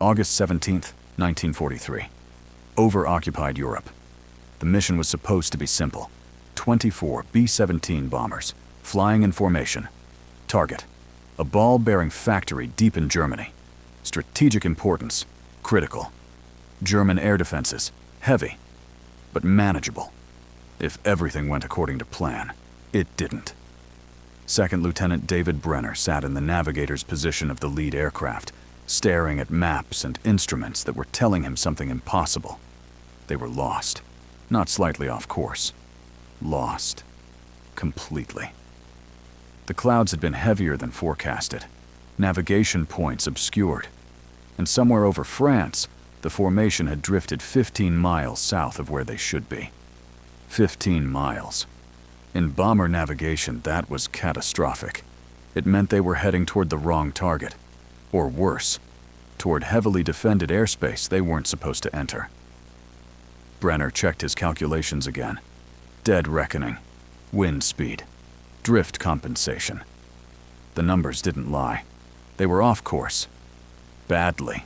August 17th, 1943. Over-occupied Europe. The mission was supposed to be simple. 24 B-17 bombers, flying in formation. Target: a ball-bearing factory deep in Germany. Strategic importance: critical. German air defenses: heavy, but manageable. If everything went according to plan, it didn't. Second Lieutenant David Brenner sat in the Navigator's position of the lead aircraft, staring at maps and instruments that were telling him something impossible. They were lost, not slightly off course. Lost. Completely. The clouds had been heavier than forecasted, navigation points obscured, and somewhere over France, the formation had drifted 15 miles south of where they should be. 15 miles. In bomber navigation, that was catastrophic. It meant they were heading toward the wrong target. Or worse, toward heavily defended airspace they weren't supposed to enter. Brenner checked his calculations again. Dead reckoning, wind speed, drift compensation. The numbers didn't lie. They were off course. Badly.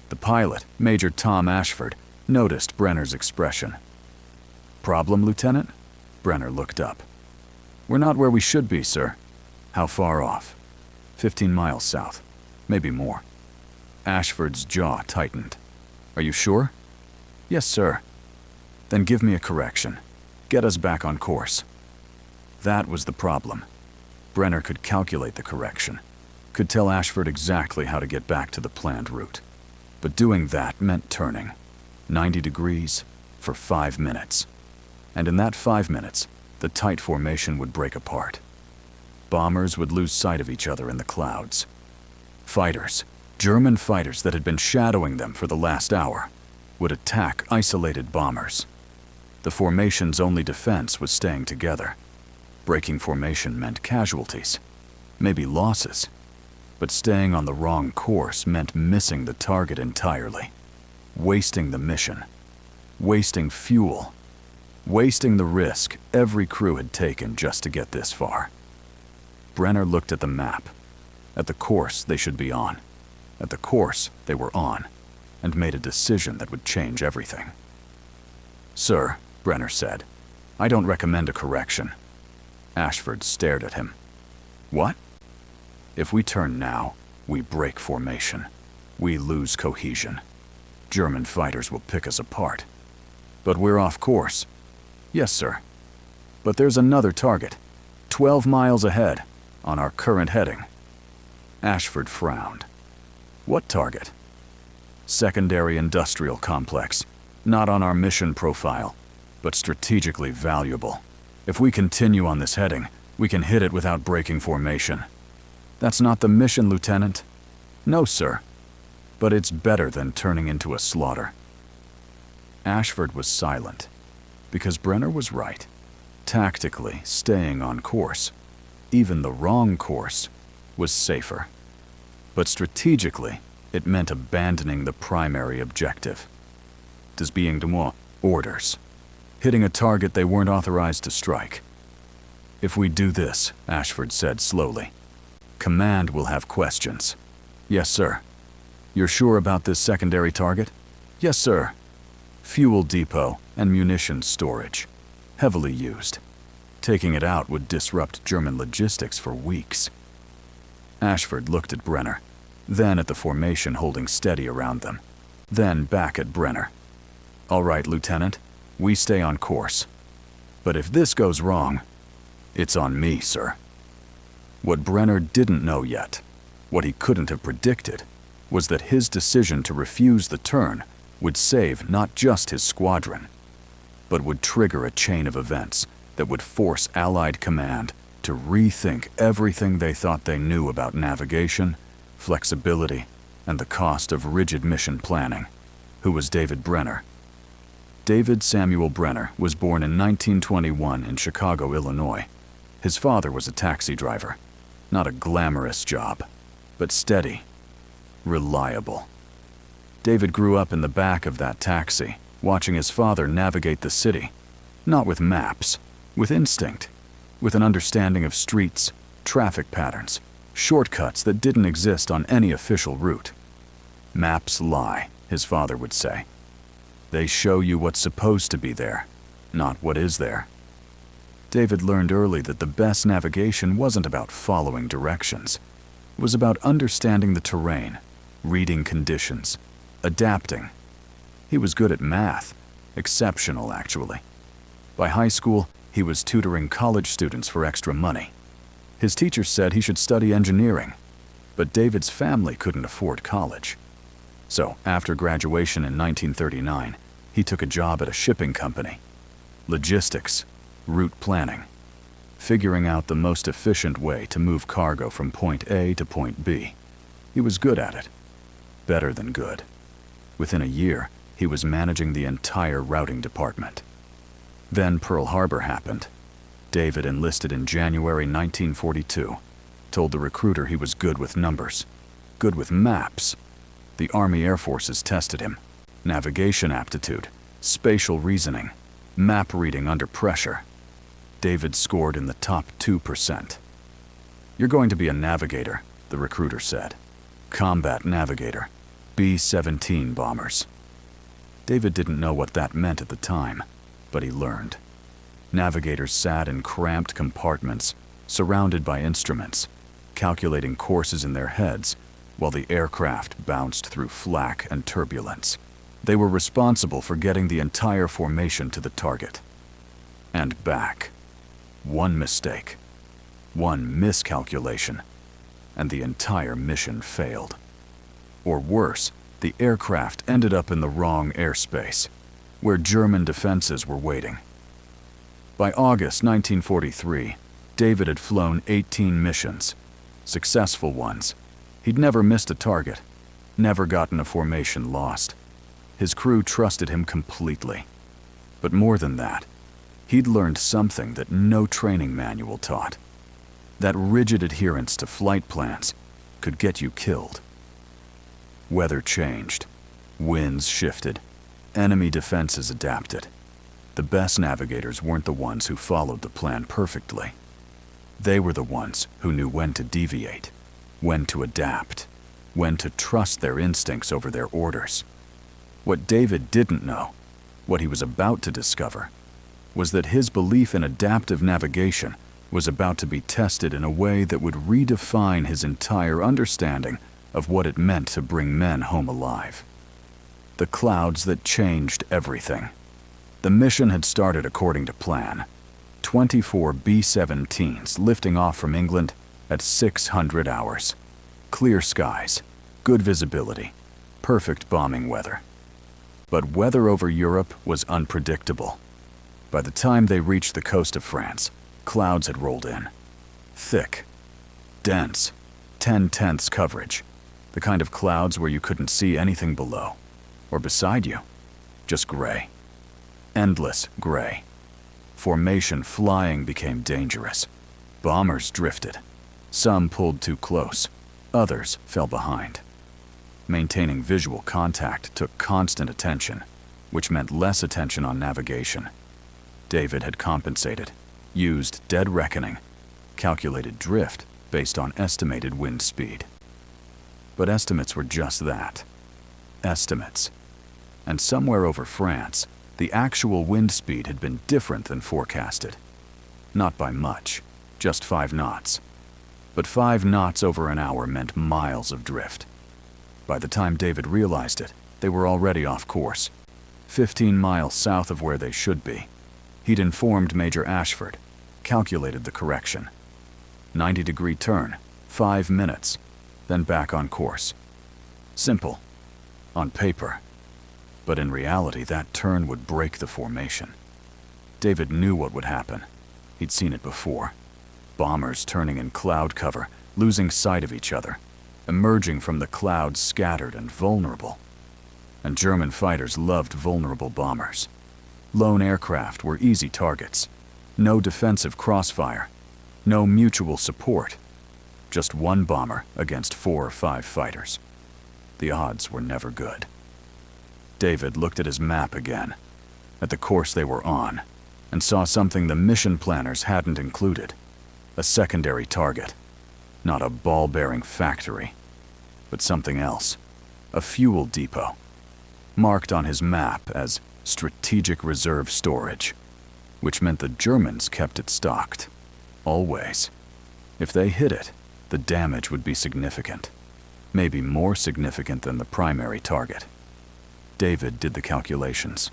The pilot, Major Tom Ashford, noticed Brenner's expression. "Problem, Lieutenant?" Brenner looked up. "We're not where we should be, sir." "How far off?" 15 miles south. Maybe more. Ashford's jaw tightened. "Are you sure?" "Yes, sir." "Then give me a correction. Get us back on course." That was the problem. Brenner could calculate the correction, could tell Ashford exactly how to get back to the planned route. But doing that meant turning 90 degrees for 5 minutes. And in that 5 minutes, the tight formation would break apart. Bombers would lose sight of each other in the clouds. Fighters, German fighters that had been shadowing them for the last hour, would attack isolated bombers. The formation's only defense was staying together. Breaking formation meant casualties, maybe losses. But staying on the wrong course meant missing the target entirely. Wasting the mission. Wasting fuel. Wasting the risk every crew had taken just to get this far. Brenner looked at the map, at the course they should be on, at the course they were on, and made a decision that would change everything. "Sir," Brenner said, "I don't recommend a correction." Ashford stared at him. "What?" "If we turn now, we break formation. We lose cohesion. German fighters will pick us apart. But we're off course." "Yes, sir. But there's another target, 12 miles ahead, on our current heading." Ashford frowned. "What target?" "Secondary industrial complex. Not on our mission profile, but strategically valuable. If we continue on this heading, we can hit it without breaking formation." "That's not the mission, Lieutenant." "No, sir. But it's better than turning into a slaughter." Ashford was silent, because Brenner was right. Tactically, staying on course, even the wrong course, was safer. But strategically, it meant abandoning the primary objective. Disobeying orders. Hitting a target they weren't authorized to strike. "If we do this," Ashford said slowly, "Command will have questions." "Yes, sir." "You're sure about this secondary target?" "Yes, sir." "Fuel depot and munitions storage. Heavily used. Taking it out would disrupt German logistics for weeks." Ashford looked at Brenner, then at the formation holding steady around them, then back at Brenner. "All right, Lieutenant, we stay on course. But if this goes wrong, it's on me, sir." What Brenner didn't know yet, what he couldn't have predicted, was that his decision to refuse the turn would save not just his squadron, but would trigger a chain of events that would force Allied command to rethink everything they thought they knew about navigation, flexibility, and the cost of rigid mission planning. Who was David Brenner? David Samuel Brenner was born in 1921 in Chicago, Illinois. His father was a taxi driver. Not a glamorous job, but steady, reliable. David grew up in the back of that taxi, watching his father navigate the city, not with maps, with instinct, with an understanding of streets, traffic patterns, shortcuts that didn't exist on any official route. Maps lie, his father would say. They show you what's supposed to be there, not what is there. David learned early that the best navigation wasn't about following directions. It was about understanding the terrain, reading conditions, adapting. He was good at math, exceptional actually. By high school, he was tutoring college students for extra money. His teacher said he should study engineering, but David's family couldn't afford college. So, after graduation in 1939, he took a job at a shipping company. Logistics, route planning, figuring out the most efficient way to move cargo from point A to point B. He was good at it. Better than good. Within a year, he was managing the entire routing department. Then Pearl Harbor happened. David enlisted in January 1942, told the recruiter he was good with numbers, good with maps. The Army Air Forces tested him. Navigation aptitude, spatial reasoning, map reading under pressure. David scored in the top 2%. You're going to be a navigator, the recruiter said. Combat navigator, B-17 bombers. David didn't know what that meant at the time, but he learned. Navigators sat in cramped compartments, surrounded by instruments, calculating courses in their heads, while the aircraft bounced through flak and turbulence. They were responsible for getting the entire formation to the target. And back. One mistake, one miscalculation, and the entire mission failed. Or worse, the aircraft ended up in the wrong airspace, where German defenses were waiting. By August 1943, David had flown 18 missions, successful ones. He'd never missed a target, never gotten a formation lost. His crew trusted him completely. But more than that, he'd learned something that no training manual taught. That rigid adherence to flight plans could get you killed. Weather changed. Winds shifted. Enemy defenses adapted. The best navigators weren't the ones who followed the plan perfectly. They were the ones who knew when to deviate, when to adapt, when to trust their instincts over their orders. What David didn't know, what he was about to discover, was that his belief in adaptive navigation was about to be tested in a way that would redefine his entire understanding of what it meant to bring men home alive. The clouds that changed everything. The mission had started according to plan. 24 B-17s lifting off from England at 600 hours. Clear skies, good visibility, perfect bombing weather. But weather over Europe was unpredictable. By the time they reached the coast of France, clouds had rolled in. Thick, dense, 10/10 coverage. The kind of clouds where you couldn't see anything below or beside you. Just gray. Endless gray. Formation flying became dangerous. Bombers drifted. Some pulled too close. Others fell behind. Maintaining visual contact took constant attention, which meant less attention on navigation. David had compensated, used dead reckoning, calculated drift based on estimated wind speed. But estimates were just that. Estimates. And somewhere over France, the actual wind speed had been different than forecasted. Not by much, just 5 knots. But 5 knots over an hour meant miles of drift. By the time David realized it, they were already off course, 15 miles south of where they should be. He'd informed Major Ashford, calculated the correction. 90-degree turn, 5 minutes, then back on course. Simple. On paper. But in reality, that turn would break the formation. David knew what would happen. He'd seen it before. Bombers turning in cloud cover, losing sight of each other, emerging from the clouds scattered and vulnerable. And German fighters loved vulnerable bombers. Lone aircraft were easy targets. No defensive crossfire. No mutual support. Just one bomber against 4 or 5 fighters. The odds were never good. David looked at his map again, at the course they were on, and saw something the mission planners hadn't included. A secondary target. Not a ball-bearing factory, but something else. a fuel depot, marked on his map as Strategic Reserve Storage, which meant the Germans kept it stocked. Always. If they hit it, the damage would be significant. Maybe more significant than the primary target. David did the calculations.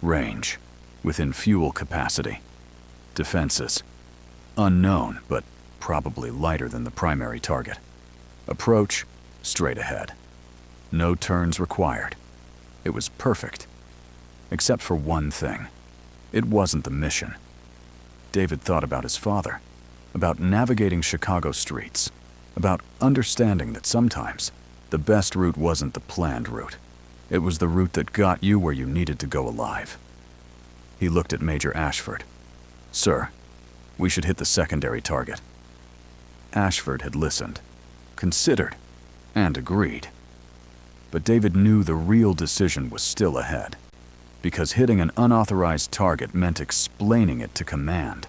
Range, within fuel capacity. Defenses, unknown, but probably lighter than the primary target. Approach, straight ahead. No turns required. It was perfect. Except for one thing. It wasn't the mission. David thought about his father, about navigating Chicago streets, about understanding that sometimes the best route wasn't the planned route. It was the route that got you where you needed to go alive. He looked at Major Ashford. "Sir, we should hit the secondary target." Ashford had listened, considered, and agreed. But David knew the real decision was still ahead, because hitting an unauthorized target meant explaining it to Command.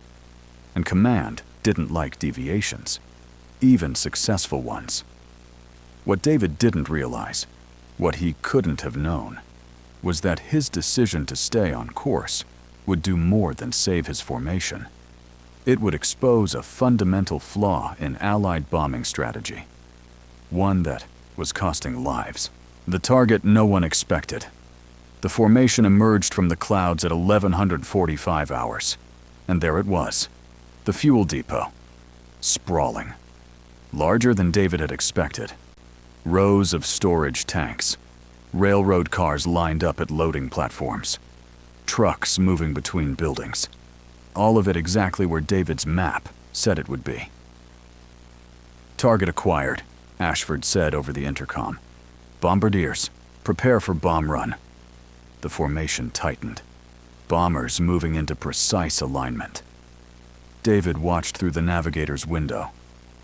And Command didn't like deviations, even successful ones. What David didn't realize, what he couldn't have known, was that his decision to stay on course would do more than save his formation. It would expose a fundamental flaw in Allied bombing strategy, one that was costing lives. The target no one expected. The formation emerged from the clouds at 1145 hours, and there it was, the fuel depot, sprawling. Larger than David had expected. Rows of storage tanks, railroad cars lined up at loading platforms, trucks moving between buildings. All of it exactly where David's map said it would be. "Target acquired," Ashford said over the intercom. "Bombardiers, prepare for bomb run." The formation tightened, bombers moving into precise alignment. David watched through the Navigator's window.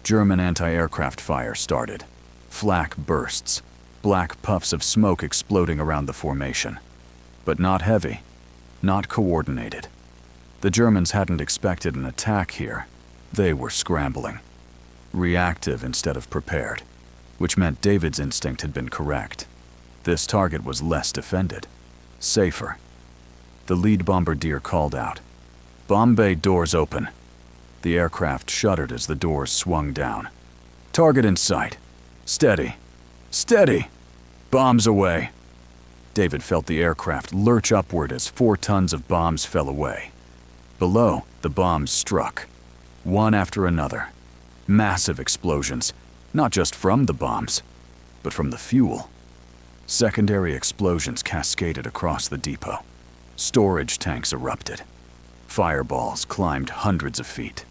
German anti-aircraft fire started. Flak bursts, black puffs of smoke exploding around the formation. But not heavy, not coordinated. The Germans hadn't expected an attack here. They were scrambling. Reactive instead of prepared, which meant David's instinct had been correct. This target was less defended, safer. The lead bombardier called out, "Bomb bay doors open." The aircraft shuddered as the doors swung down. "Target in sight. Steady. Steady! Bombs away!" David felt the aircraft lurch upward as 4 tons of bombs fell away. Below, the bombs struck, one after another. Massive explosions, not just from the bombs, but from the fuel. Secondary explosions cascaded across the depot. Storage tanks erupted. Fireballs climbed hundreds of feet.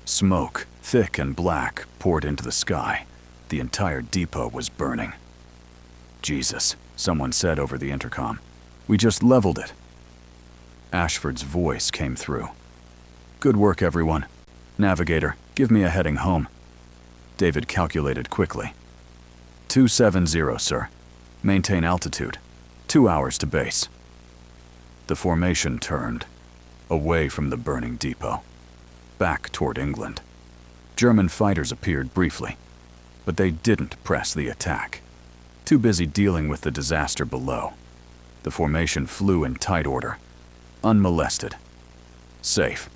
Smoke, thick and black, poured into the sky. The entire depot was burning. "Jesus," someone said over the intercom. "We just leveled it." Ashford's voice came through. "Good work, everyone. Navigator, give me a heading home." David calculated quickly. 270, sir. Maintain altitude. 2 hours to base." The formation turned, away from the burning depot, back toward England. German fighters appeared briefly, but they didn't press the attack. Too busy dealing with the disaster below. The formation flew in tight order, unmolested, safe.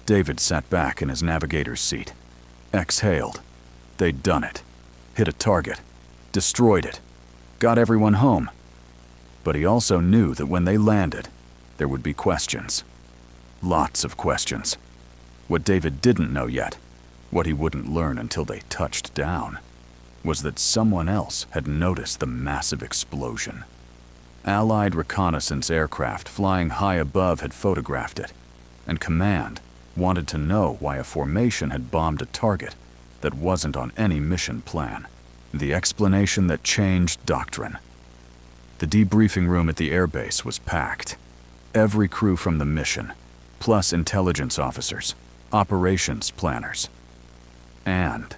David sat back in his navigator's seat, exhaled. They'd done it. Hit a target, destroyed it, got everyone home. But he also knew that when they landed, there would be questions. Lots of questions. What David didn't know yet, what he wouldn't learn until they touched down, was that someone else had noticed the massive explosion. Allied reconnaissance aircraft flying high above had photographed it, and Command wanted to know why a formation had bombed a target that wasn't on any mission plan. The explanation that changed Doctrine. The debriefing room at the airbase was packed. Every crew from the mission, plus intelligence officers, operations planners. And,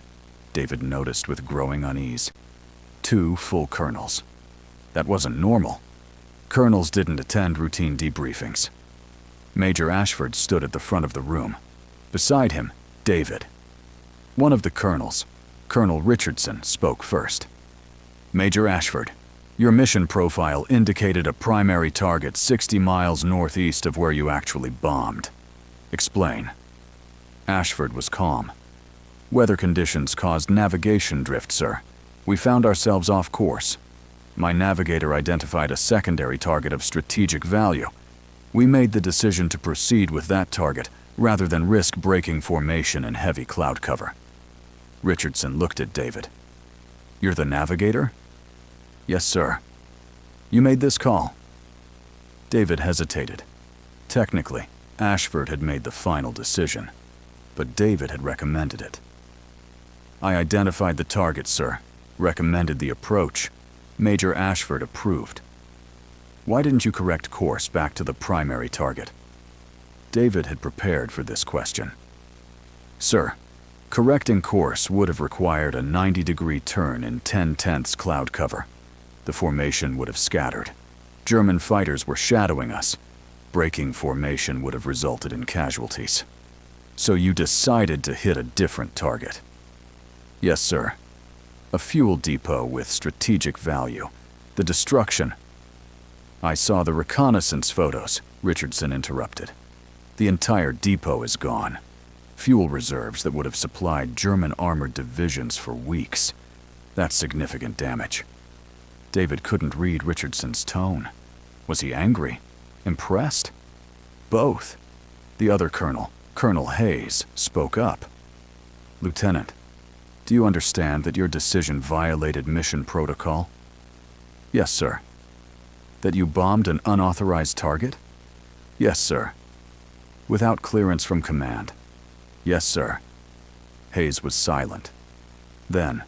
David noticed with growing unease, 2 full colonels. That wasn't normal. Colonels didn't attend routine debriefings. Major Ashford stood at the front of the room. Beside him, David. One of the colonels, Colonel Richardson, spoke first. Major Ashford, your mission profile indicated a primary target 60 miles northeast of where you actually bombed. Explain. Ashford was calm. Weather conditions caused navigation drift, sir. We found ourselves off course. My navigator identified a secondary target of strategic value. We made the decision to proceed with that target rather than risk breaking formation in heavy cloud cover. Richardson looked at David. You're the navigator? Yes, sir. You made this call? David hesitated. Technically, Ashford had made the final decision, but David had recommended it. I identified the target, sir, recommended the approach. Major Ashford approved. Why didn't you correct course back to the primary target? David had prepared for this question. Sir, correcting course would have required a 90-degree turn in 10/10ths cloud cover. The formation would have scattered. German fighters were shadowing us. Breaking formation would have resulted in casualties. So you decided to hit a different target. Yes, sir. A fuel depot with strategic value. The destruction. I saw the reconnaissance photos, Richardson interrupted. The entire depot is gone. Fuel reserves that would have supplied German armored divisions for weeks. That's significant damage. David couldn't read Richardson's tone. Was he angry? Impressed? Both. The other colonel, Colonel Hayes, spoke up. Lieutenant, do you understand that your decision violated mission protocol? Yes, sir. That you bombed an unauthorized target? Yes, sir. Without clearance from command? Yes, sir. Hayes was silent. Then,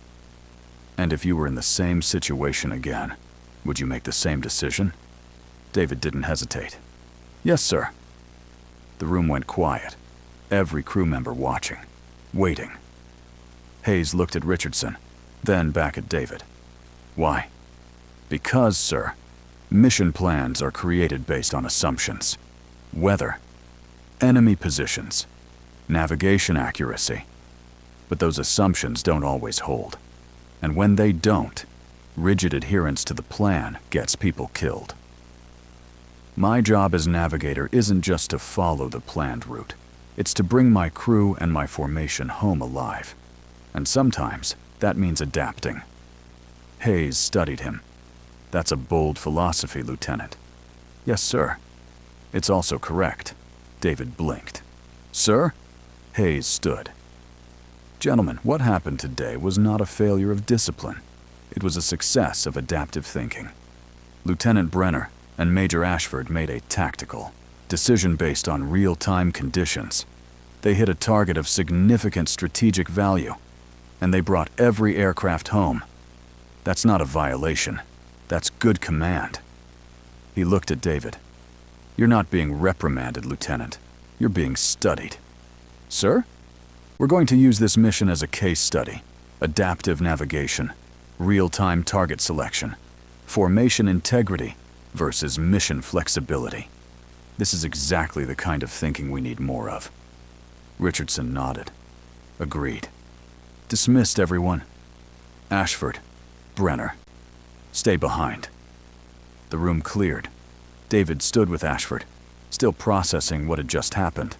and if you were in the same situation again, would you make the same decision? David didn't hesitate. Yes, sir. The room went quiet. Every crew member watching, waiting. Hayes looked at Richardson, then back at David. Why? Because, sir, mission plans are created based on assumptions. Weather, enemy positions, navigation accuracy. But those assumptions don't always hold. And when they don't, rigid adherence to the plan gets people killed. My job as navigator isn't just to follow the planned route. It's to bring my crew and my formation home alive. And sometimes that means adapting. Hayes studied him. That's a bold philosophy, Lieutenant. Yes, sir. It's also correct. David blinked. Sir? Hayes stood. Gentlemen, what happened today was not a failure of discipline. It was a success of adaptive thinking. Lieutenant Brenner and Major Ashford made a tactical decision based on real-time conditions. They hit a target of significant strategic value, and they brought every aircraft home. That's not a violation. That's good command. He looked at David. You're not being reprimanded, Lieutenant. You're being studied. Sir? We're going to use this mission as a case study. Adaptive navigation, real-time target selection, formation integrity versus mission flexibility. This is exactly the kind of thinking we need more of. Richardson nodded. Agreed. Dismissed, everyone. Ashford, Brenner, stay behind. The room cleared. David stood with Ashford, still processing what had just happened.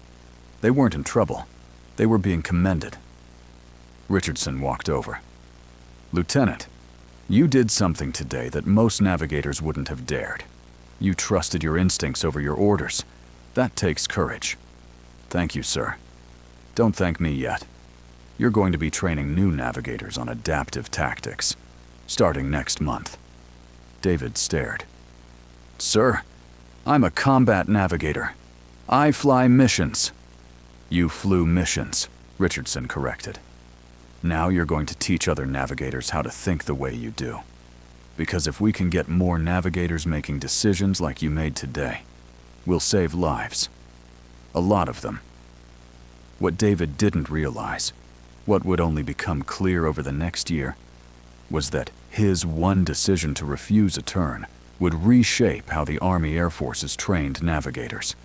They weren't in trouble. They were being commended. Richardson walked over. Lieutenant, you did something today that most navigators wouldn't have dared. You trusted your instincts over your orders. That takes courage. Thank you, sir. Don't thank me yet. You're going to be training new navigators on adaptive tactics, starting next month. David stared. Sir, I'm a combat navigator. I fly missions. You flew missions, Richardson corrected. Now you're going to teach other navigators how to think the way you do. Because if we can get more navigators making decisions like you made today, we'll save lives. A lot of them. What David didn't realize, what would only become clear over the next year, was that his one decision to refuse a turn would reshape how the Army Air Forces trained navigators.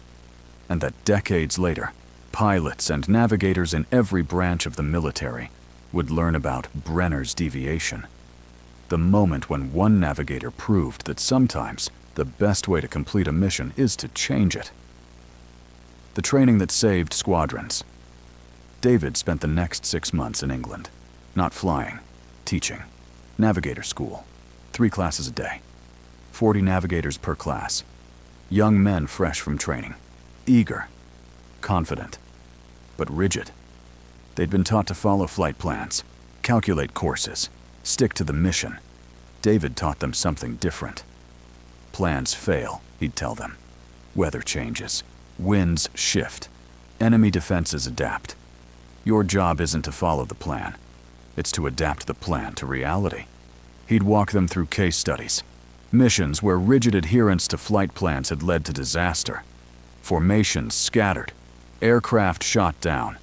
And that decades later, pilots and navigators in every branch of the military would learn about Brenner's deviation. The moment when one navigator proved that sometimes the best way to complete a mission is to change it. The training that saved squadrons. David spent the next 6 months in England, not flying, teaching, navigator school, 3 classes a day, 40 navigators per class, young men fresh from training, eager, confident, but rigid. They'd been taught to follow flight plans, calculate courses, stick to the mission. David taught them something different. Plans fail, he'd tell them. Weather changes, winds shift, enemy defenses adapt. Your job isn't to follow the plan. It's to adapt the plan to reality. He'd walk them through case studies, missions where rigid adherence to flight plans had led to disaster, formations scattered, aircraft shot down,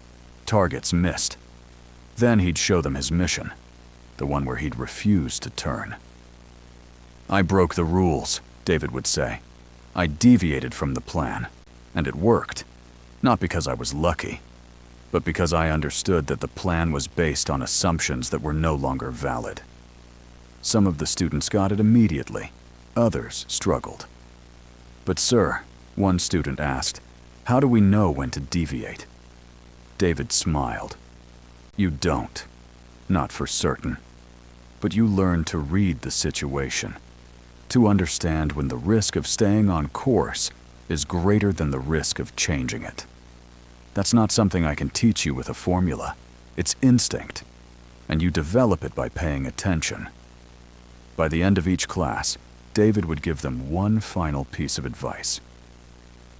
targets missed. Then he'd show them his mission, the one where he'd refuse to turn. I broke the rules, David would say. I deviated from the plan, and it worked. Not because I was lucky, but because I understood that the plan was based on assumptions that were no longer valid. Some of the students got it immediately, others struggled. But sir, one student asked, how do we know when to deviate? David smiled. You don't, not for certain, but you learn to read the situation, to understand when the risk of staying on course is greater than the risk of changing it. That's not something I can teach you with a formula. It's instinct, and you develop it by paying attention. By the end of each class, David would give them one final piece of advice.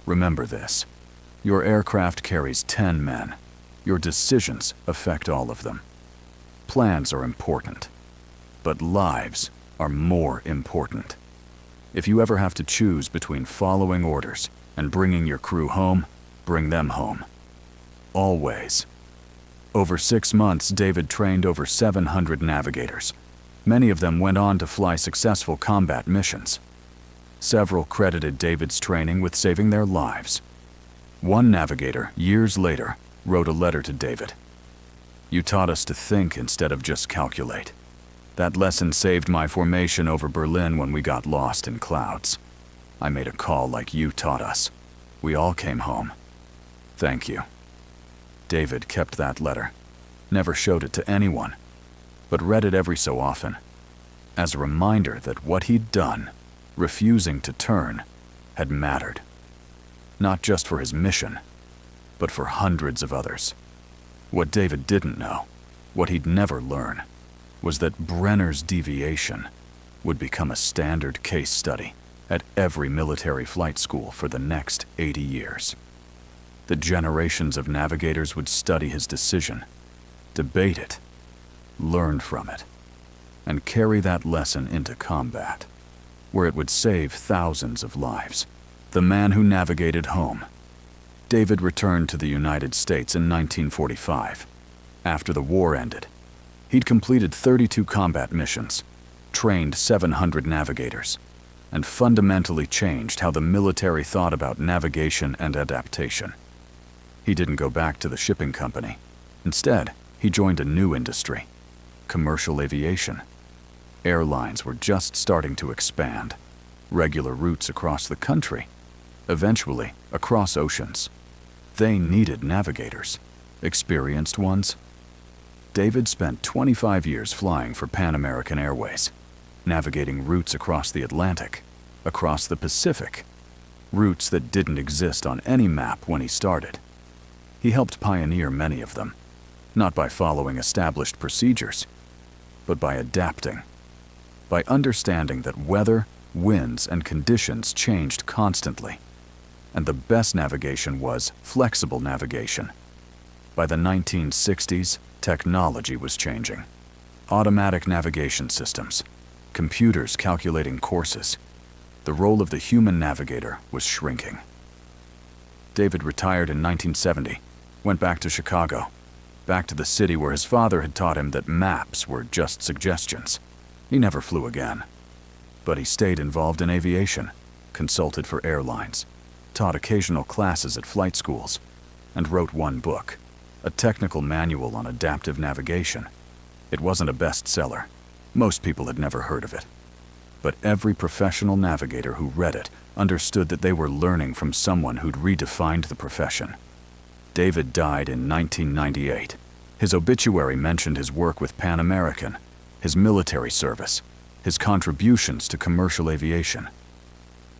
Remember this. Your aircraft carries 10 men. Your decisions affect all of them. Plans are important, but lives are more important. If you ever have to choose between following orders and bringing your crew home, bring them home. Always. Over 6 months, David trained over 700 navigators. Many of them went on to fly successful combat missions. Several credited David's training with saving their lives. One navigator, years later, wrote a letter to David. You taught us to think instead of just calculate. That lesson saved my formation over Berlin when we got lost in clouds. I made a call like you taught us. We all came home. Thank you. David kept that letter, never showed it to anyone, but read it every so often, as a reminder that what he'd done, refusing to turn, had mattered. Not just for his mission, but for hundreds of others. What David didn't know, what he'd never learn, was that Brenner's deviation would become a standard case study at every military flight school for the next 80 years. The generations of navigators would study his decision, debate it, learn from it, and carry that lesson into combat, where it would save thousands of lives. The man who navigated home. David returned to the United States in 1945. After the war ended, he'd completed 32 combat missions, trained 700 navigators, and fundamentally changed how the military thought about navigation and adaptation. He didn't go back to the shipping company. Instead, he joined a new industry, commercial aviation. Airlines were just starting to expand, regular routes across the country, eventually across oceans. They needed navigators, experienced ones. David spent 25 years flying for Pan American Airways, navigating routes across the Atlantic, across the Pacific, routes that didn't exist on any map when he started. He helped pioneer many of them, not by following established procedures, but by adapting, by understanding that weather, winds, and conditions changed constantly, and the best navigation was flexible navigation. By the 1960s, technology was changing. Automatic navigation systems, computers calculating courses. The role of the human navigator was shrinking. David retired in 1970, went back to Chicago, back to the city where his father had taught him that maps were just suggestions. He never flew again. But he stayed involved in aviation, consulted for airlines, taught occasional classes at flight schools, and wrote one book, a technical manual on adaptive navigation. It wasn't a bestseller, Most people had never heard of it. But every professional navigator who read it understood that they were learning from someone who'd redefined the profession. David died in 1998. His obituary mentioned his work with Pan American, his military service, his contributions to commercial aviation.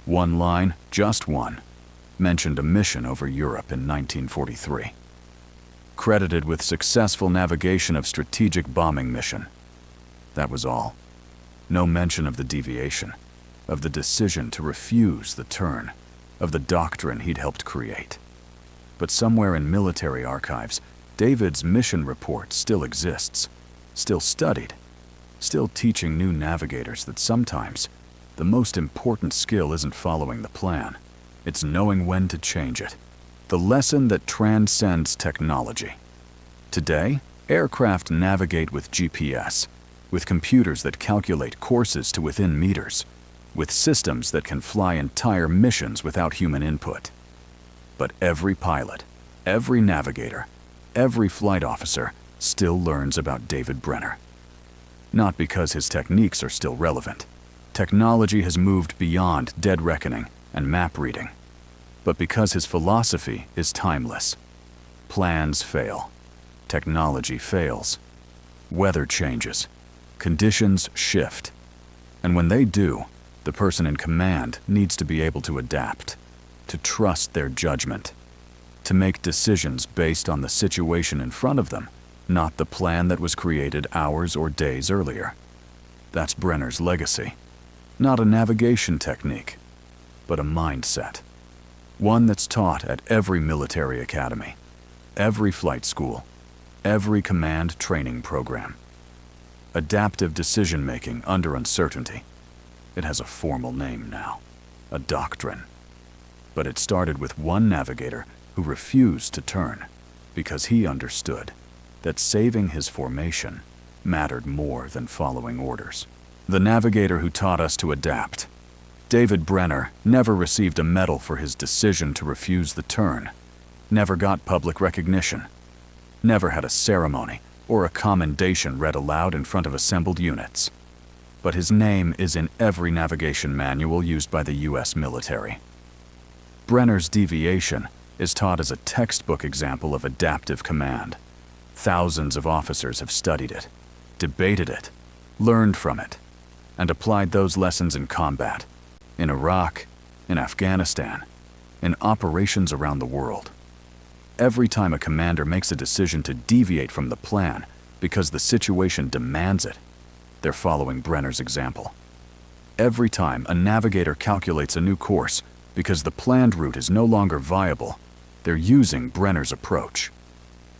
One line, just one, mentioned a mission over Europe in 1943. Credited with successful navigation of strategic bombing mission. That was all. No mention of the deviation, of the decision to refuse the turn, of the doctrine he'd helped create. But somewhere in military archives, David's mission report still exists, still studied, still teaching new navigators that sometimes the most important skill isn't following the plan, it's knowing when to change it. The lesson that transcends technology. Today, aircraft navigate with GPS, with computers that calculate courses to within meters, with systems that can fly entire missions without human input. But every pilot, every navigator, every flight officer still learns about David Brenner. Not because his techniques are still relevant. Technology has moved beyond dead reckoning and map reading, but because his philosophy is timeless. Plans fail. Technology fails. Weather changes. Conditions shift. And when they do, the person in command needs to be able to adapt, to trust their judgment, to make decisions based on the situation in front of them, not the plan that was created hours or days earlier. That's Brenner's legacy. Not a navigation technique, but a mindset. One that's taught at every military academy, every flight school, every command training program. Adaptive decision-making under uncertainty. It has a formal name now, a doctrine. But it started with one navigator who refused to turn because he understood that saving his formation mattered more than following orders. The navigator who taught us to adapt. David Brenner never received a medal for his decision to refuse the turn, never got public recognition, never had a ceremony or a commendation read aloud in front of assembled units. But his name is in every navigation manual used by the U.S. military. Brenner's Deviation is taught as a textbook example of adaptive command. Thousands of officers have studied it, debated it, learned from it, and applied those lessons in combat, in Iraq, in Afghanistan, in operations around the world. Every time a commander makes a decision to deviate from the plan because the situation demands it, they're following Brenner's example. Every time a navigator calculates a new course because the planned route is no longer viable, they're using Brenner's approach.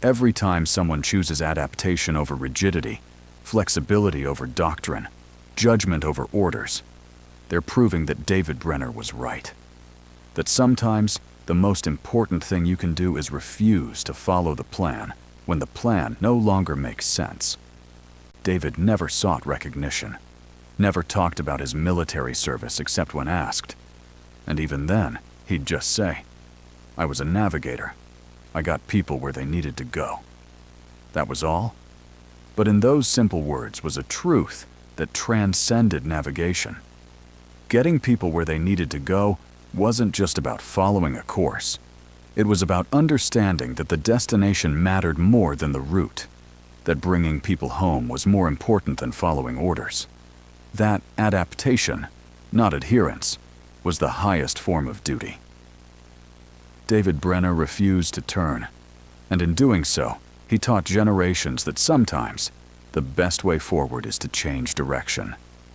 Every time someone chooses adaptation over rigidity, flexibility over doctrine, judgment over orders, they're proving that David Brenner was right. That sometimes the most important thing you can do is refuse to follow the plan when the plan no longer makes sense. David never sought recognition, never talked about his military service except when asked. And even then, he'd just say, "I was a navigator. I got people where they needed to go." That was all. But in those simple words was a truth that transcended navigation. Getting people where they needed to go wasn't just about following a course. It was about understanding that the destination mattered more than the route, that bringing people home was more important than following orders. That adaptation, not adherence, was the highest form of duty. David Brenner refused to turn, and in doing so, he taught generations that sometimes the best way forward is to change direction.